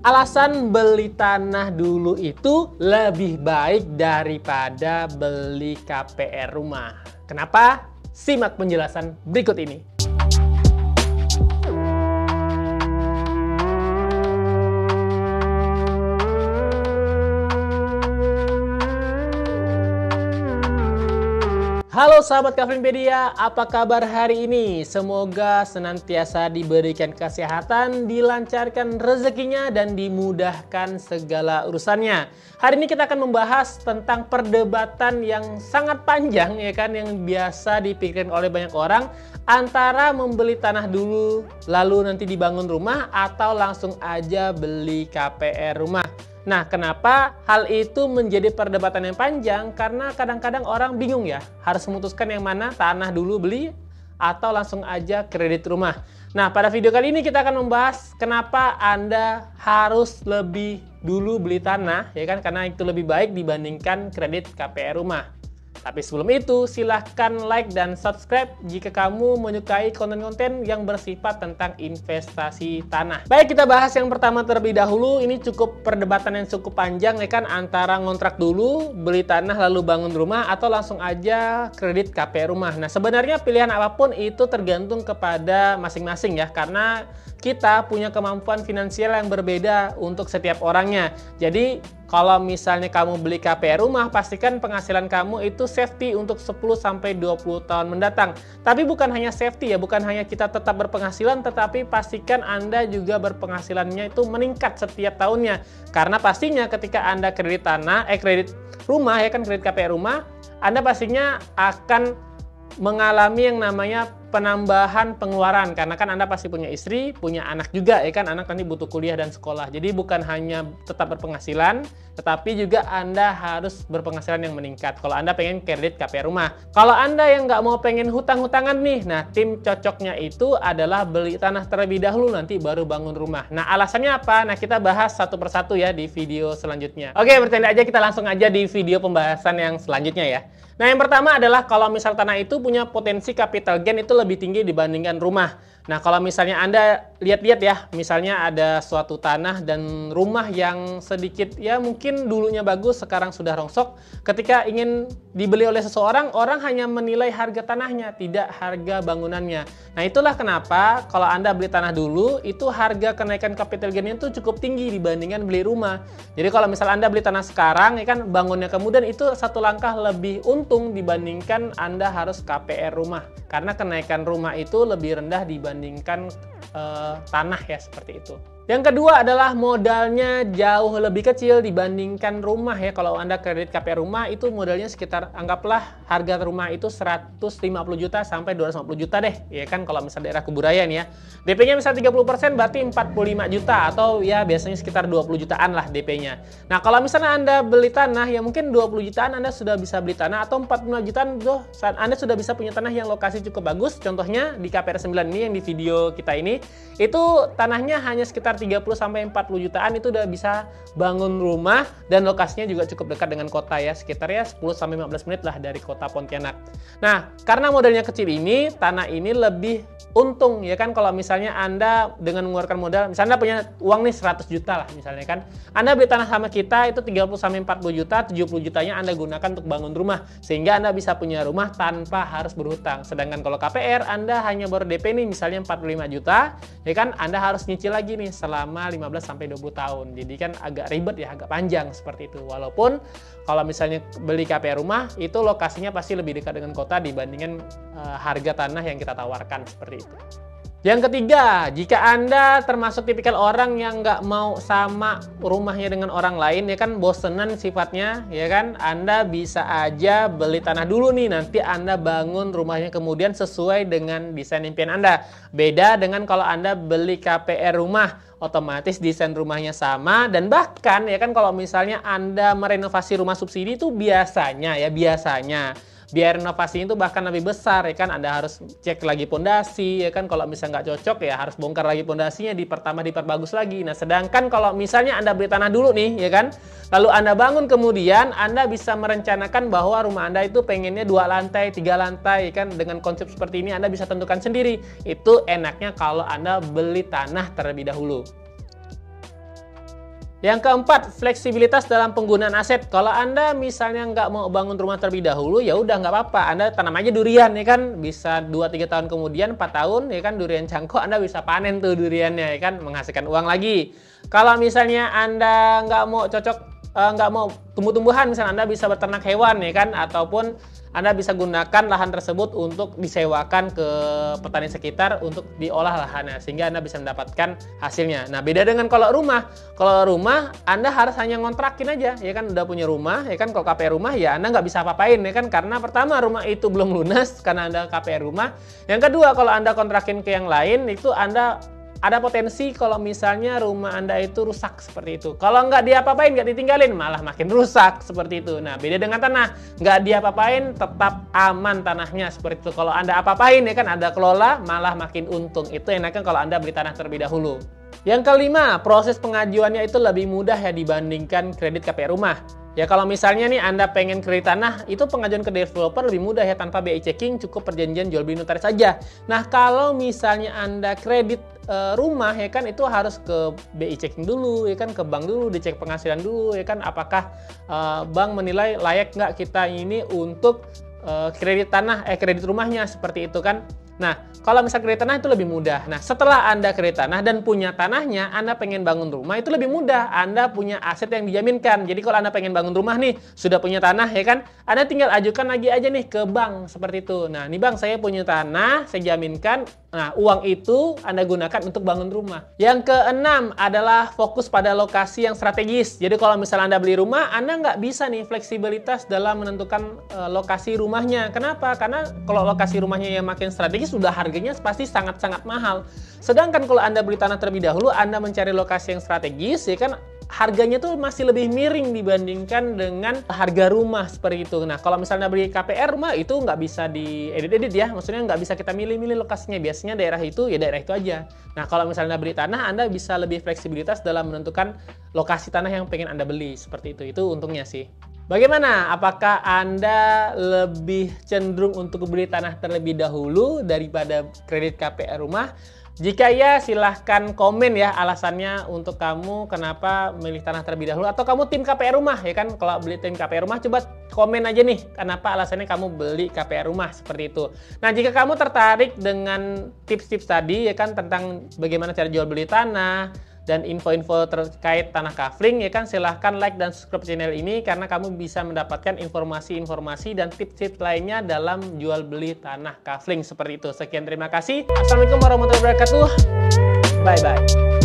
Alasan beli tanah dulu itu lebih baik daripada beli KPR rumah. Kenapa? Simak penjelasan berikut ini. Halo sahabat Kaflinpedia, apa kabar hari ini? Semoga senantiasa diberikan kesehatan, dilancarkan rezekinya, dan dimudahkan segala urusannya. Hari ini kita akan membahas tentang perdebatan yang sangat panjang, ya kan, yang biasa dipikirkan oleh banyak orang antara membeli tanah dulu, lalu nanti dibangun rumah, atau langsung aja beli KPR rumah. Nah, kenapa hal itu menjadi perdebatan yang panjang? Karena kadang-kadang orang bingung ya, harus memutuskan yang mana, tanah dulu beli atau langsung aja kredit rumah. Nah, pada video kali ini kita akan membahas kenapa Anda harus lebih dulu beli tanah, ya kan? Karena itu lebih baik dibandingkan kredit KPR rumah. Tapi sebelum itu, silahkan like dan subscribe jika kamu menyukai konten-konten yang bersifat tentang investasi tanah. Baik, kita bahas yang pertama terlebih dahulu. Ini cukup perdebatan yang cukup panjang, ya kan, antara ngontrak dulu, beli tanah lalu bangun rumah, atau langsung aja kredit KPR rumah. Nah, sebenarnya pilihan apapun itu tergantung kepada masing-masing ya, karena kita punya kemampuan finansial yang berbeda untuk setiap orangnya. Jadi, kalau misalnya kamu beli KPR rumah, pastikan penghasilan kamu itu safety untuk 10-20 tahun mendatang. Tapi bukan hanya safety ya, bukan hanya kita tetap berpenghasilan, tetapi pastikan Anda juga berpenghasilannya itu meningkat setiap tahunnya. Karena pastinya ketika Anda kredit kredit rumah, ya kan, kredit KPR rumah, Anda pastinya akan mengalami yang namanya penambahan pengeluaran, karena kan Anda pasti punya istri, punya anak juga, ya kan, anak nanti butuh kuliah dan sekolah. Jadi bukan hanya tetap berpenghasilan, tetapi juga Anda harus berpenghasilan yang meningkat kalau Anda pengen kredit KPR rumah. Kalau Anda yang nggak mau pengen hutang-hutangan nih, nah tim cocoknya itu adalah beli tanah terlebih dahulu, nanti baru bangun rumah. Nah, alasannya apa? Nah, kita bahas satu persatu ya di video selanjutnya. Oke, bercanda aja, kita langsung aja di video pembahasan yang selanjutnya ya. Nah, yang pertama adalah kalau misal tanah itu punya potensi capital gain itu lebih tinggi dibandingkan rumah. Nah, kalau misalnya Anda lihat-lihat ya, misalnya ada suatu tanah dan rumah yang sedikit ya mungkin dulunya bagus, sekarang sudah rongsok. Ketika ingin dibeli oleh seseorang, orang hanya menilai harga tanahnya, tidak harga bangunannya. Nah, itulah kenapa kalau Anda beli tanah dulu, itu harga kenaikan capital gain-nya itu cukup tinggi dibandingkan beli rumah. Jadi kalau misal Anda beli tanah sekarang, ya kan, bangunnya kemudian, itu satu langkah lebih untung dibandingkan Anda harus KPR rumah. Karena kenaikan rumah itu lebih rendah dibandingkan tanah ya, seperti itu. Yang kedua adalah modalnya jauh lebih kecil dibandingkan rumah ya. Kalau Anda kredit KPR rumah itu modalnya sekitar, anggaplah harga rumah itu 150 juta sampai 250 juta deh, ya kan, kalau misal daerah Kebudayaan ya. DP-nya misal 30% berarti 45 juta, atau ya biasanya sekitar 20 jutaan lah DP-nya. Nah, kalau misalnya Anda beli tanah ya mungkin 20 jutaan Anda sudah bisa beli tanah, atau 45 jutaan tuh Anda sudah bisa punya tanah yang lokasi cukup bagus. Contohnya di KPR 9 ini yang di video kita ini, itu tanahnya hanya sekitar 30-40 jutaan, itu udah bisa bangun rumah, dan lokasinya juga cukup dekat dengan kota ya, sekitar ya 10-15 menit lah dari kota Pontianak. Nah, karena modalnya kecil ini, tanah ini lebih untung ya kan. Kalau misalnya Anda dengan mengeluarkan modal, misalnya Anda punya uang nih 100 juta lah misalnya kan, Anda beli tanah sama kita itu 30-40 juta, 70 jutanya Anda gunakan untuk bangun rumah, sehingga Anda bisa punya rumah tanpa harus berhutang. Sedangkan kalau KPR, Anda hanya baru DP nih misalnya 45 juta, ya kan, Anda harus nyicil lagi nih selama 15-20 tahun. Jadi kan agak ribet ya, agak panjang seperti itu. Walaupun kalau misalnya beli KPR rumah, itu lokasinya pasti lebih dekat dengan kota dibandingkan harga tanah yang kita tawarkan, seperti itu. Yang ketiga, jika Anda termasuk tipikal orang yang nggak mau sama rumahnya dengan orang lain, ya kan, bosenan sifatnya, ya kan, Anda bisa aja beli tanah dulu nih, nanti Anda bangun rumahnya kemudian sesuai dengan desain impian Anda. Beda dengan kalau Anda beli KPR rumah, otomatis desain rumahnya sama, dan bahkan ya kan, kalau misalnya Anda merenovasi rumah subsidi itu biasanya biaya renovasinya itu bahkan lebih besar, ya kan. Anda harus cek lagi pondasi, ya kan. Kalau misalnya nggak cocok ya harus bongkar lagi pondasinya, diperbagus lagi. Nah, sedangkan kalau misalnya Anda beli tanah dulu nih, ya kan, lalu Anda bangun kemudian, Anda bisa merencanakan bahwa rumah Anda itu pengennya 2 lantai, 3 lantai, ya kan. Dengan konsep seperti ini Anda bisa tentukan sendiri. Itu enaknya kalau Anda beli tanah terlebih dahulu. Yang keempat, fleksibilitas dalam penggunaan aset. Kalau Anda misalnya nggak mau bangun rumah terlebih dahulu, ya udah nggak apa-apa. Anda tanam aja durian, ya kan? Bisa 2-3 tahun kemudian, 4 tahun, ya kan? Durian cangkok, Anda bisa panen tuh duriannya, ya kan? Menghasilkan uang lagi. Kalau misalnya Anda nggak mau tumbuh-tumbuhan, misalnya Anda bisa beternak hewan, ya kan? Ataupun Anda bisa gunakan lahan tersebut untuk disewakan ke petani sekitar untuk diolah lahannya, sehingga Anda bisa mendapatkan hasilnya. Nah, beda dengan kalau rumah. Kalau rumah, Anda harus hanya ngontrakin aja, ya kan? Udah punya rumah, ya kan? Kalau KPR rumah, ya Anda nggak bisa apa-apain, ya kan? Karena pertama, rumah itu belum lunas karena Anda KPR rumah. Yang kedua, kalau Anda kontrakin ke yang lain, itu Anda ada potensi kalau misalnya rumah Anda itu rusak seperti itu. Kalau nggak diapa-apain, nggak ditinggalin, malah makin rusak seperti itu. Nah, beda dengan tanah. Nggak diapa-apain, tetap aman tanahnya seperti itu. Kalau Anda apa-apain, ya kan Anda kelola, malah makin untung. Itu enaknya kalau Anda beli tanah terlebih dahulu. Yang kelima, proses pengajuannya itu lebih mudah ya dibandingkan kredit KPR rumah. Ya kalau misalnya nih Anda pengen kredit tanah, itu pengajuan ke developer lebih mudah ya, tanpa BI checking, cukup perjanjian jual beli notaris saja. Nah, kalau misalnya Anda kredit rumah, ya kan itu harus ke BI checking dulu, ya kan ke bank dulu, dicek penghasilan dulu, ya kan apakah bank menilai layak nggak kita ini untuk kredit rumahnya seperti itu kan. Nah, kalau misal kredit tanah itu lebih mudah. Nah, setelah Anda kredit tanah dan punya tanahnya, Anda pengen bangun rumah, itu lebih mudah. Anda punya aset yang dijaminkan. Jadi kalau Anda pengen bangun rumah nih, sudah punya tanah, ya kan? Anda tinggal ajukan lagi aja nih ke bank, seperti itu. Nah, nih bang, saya punya tanah, saya jaminkan. Nah, uang itu Anda gunakan untuk bangun rumah. Yang keenam adalah fokus pada lokasi yang strategis. Jadi kalau misalnya Anda beli rumah, Anda nggak bisa nih fleksibilitas dalam menentukan lokasi rumahnya. Kenapa? Karena kalau lokasi rumahnya yang makin strategis, sudah harganya pasti sangat-sangat mahal. Sedangkan kalau Anda beli tanah terlebih dahulu, Anda mencari lokasi yang strategis, ya kan harganya tuh masih lebih miring dibandingkan dengan harga rumah seperti itu. Nah, kalau misalnya beli KPR rumah itu nggak bisa diedit-edit ya, maksudnya nggak bisa kita milih-milih lokasinya. Biasanya daerah itu ya daerah itu aja. Nah, kalau misalnya beli tanah, Anda bisa lebih fleksibilitas dalam menentukan lokasi tanah yang pengen Anda beli seperti itu. Itu untungnya sih. Bagaimana? Apakah Anda lebih cenderung untuk beli tanah terlebih dahulu daripada kredit KPR rumah? Jika ya, silahkan komen ya alasannya untuk kamu kenapa milih tanah terlebih dahulu. Atau kamu tim KPR rumah, ya kan? Kalau beli tim KPR rumah, coba komen aja nih kenapa alasannya kamu beli KPR rumah seperti itu. Nah, jika kamu tertarik dengan tips-tips tadi, ya kan, tentang bagaimana cara jual beli tanah dan info-info terkait tanah kafling, ya kan, silahkan like dan subscribe channel ini karena kamu bisa mendapatkan informasi-informasi dan tips-tips lainnya dalam jual beli tanah kafling seperti itu. Sekian, terima kasih. Assalamualaikum warahmatullahi wabarakatuh. Bye-bye.